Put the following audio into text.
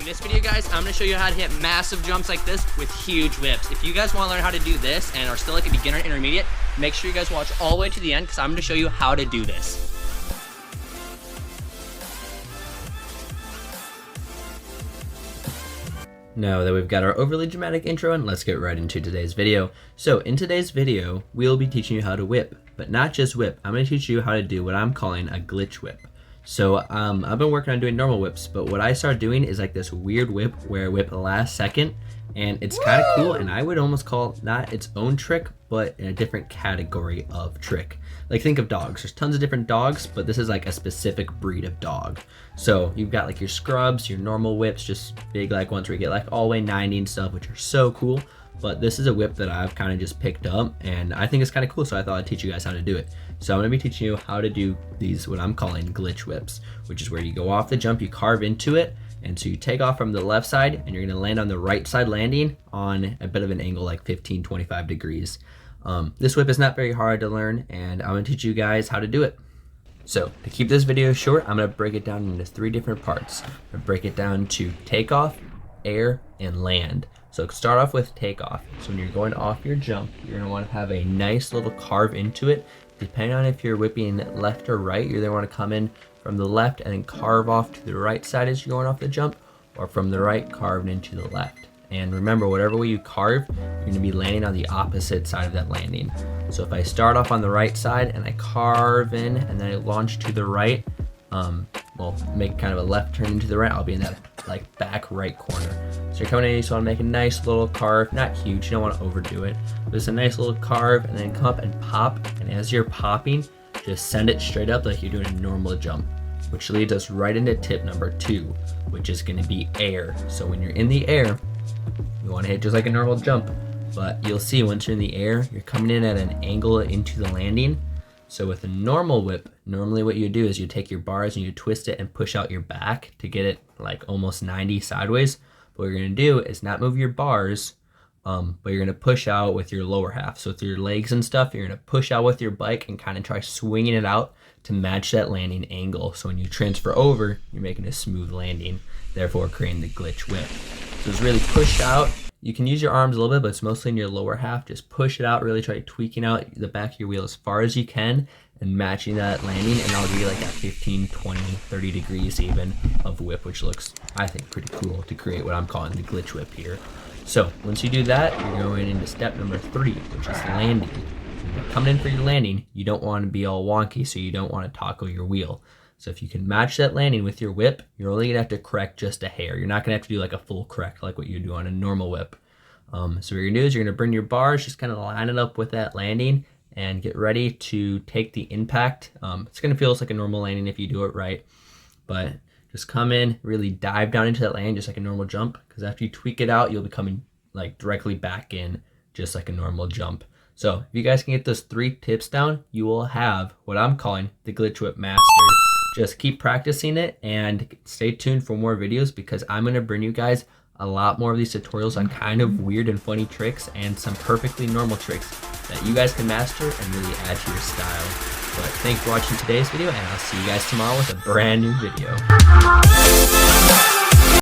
In this video, guys, I'm gonna show you how to hit massive jumps like this with huge whips. If you guys wanna learn how to do this and are still like a beginner intermediate, make sure you guys watch all the way to the end because I'm gonna show you how to do this. Now that we've got our overly dramatic intro in, let's get right into today's video. So in today's video, we'll be teaching you how to whip, but not just whip. I'm going to teach you how to do what I'm calling a glitch whip. So I've been working on doing normal whips, but what I started doing is like this weird whip where I whip the last second, and it's kind of cool, and I would almost call it not its own trick, but in a different category of trick. Like think of dogs. There's tons of different dogs, but this is like a specific breed of dog. So you've got like your scrubs, your normal whips, just big like ones where you get like all the way 90 and stuff, which are so cool. But this is a whip that I've kind of just picked up, and I think it's kind of cool, so I thought I'd teach you guys how to do it. So I'm going to be teaching you how to do these, what I'm calling glitch whips, which is where you go off the jump, you carve into it, and so you take off from the left side, and you're going to land on the right side landing on a bit of an angle, like 15-25 degrees. This whip is not very hard to learn, and I'm going to teach you guys how to do it. So to keep this video short, I'm going to break it down into 3 different parts. I'm going to break it down to takeoff, air, and land. So start off with takeoff. So when you're going off your jump, you're going to want to have a nice little carve into it. Depending on if you're whipping left or right, you're going to want to come in from the left and then carve off to the right side as you're going off the jump, or from the right, carve into the left. And remember, whatever way you carve, you're going to be landing on the opposite side of that landing. So if I start off on the right side and I carve in and then I launch to the right, well, make kind of a left turn into the right, I'll be in that like back right corner. So you're coming in, you just want to make a nice little carve, not huge, you don't want to overdo it, but it's a nice little carve, and then come up and pop, and as you're popping, just send it straight up like you're doing a normal jump, which leads us right into tip number 2, which is going to be air. So when you're in the air, you want to hit just like a normal jump, but you'll see once you're in the air, you're coming in at an angle into the landing. So with a normal whip, normally what you do is you take your bars and you twist it and push out your back to get it like almost 90 sideways. But what you're going to do is not move your bars, but you're going to push out with your lower half. So with your legs and stuff, you're going to push out with your bike and kind of try swinging it out to match that landing angle. So when you transfer over, you're making a smooth landing, therefore creating the glitch whip. So it's really push out. You can use your arms a little bit, but it's mostly in your lower half. Just push it out, really try tweaking out the back of your wheel as far as you can and matching that landing, and that'll give you like that 15, 20, 30 degrees even of whip, which looks, I think, pretty cool to create what I'm calling the glitch whip here. So once you do that, you're going into step number 3, which is landing. When you're coming in for your landing, you don't want to be all wonky, so you don't want to toggle your wheel. So if you can match that landing with your whip, you're only going to have to correct just a hair. You're not going to have to do like a full correct like what you do on a normal whip. So what you're going to do is you're going to bring your bars, just kind of line it up with that landing and get ready to take the impact. It's going to feel like a normal landing if you do it right, but just come in, really dive down into that landing just like a normal jump, because after you tweak it out, you'll be coming like directly back in just like a normal jump. So if you guys can get those 3 tips down, you will have what I'm calling the glitch whip mastered. Just keep practicing it and stay tuned for more videos, because I'm going to bring you guys a lot more of these tutorials on kind of weird and funny tricks and some perfectly normal tricks that you guys can master and really add to your style. But thanks for watching today's video, and I'll see you guys tomorrow with a brand new video.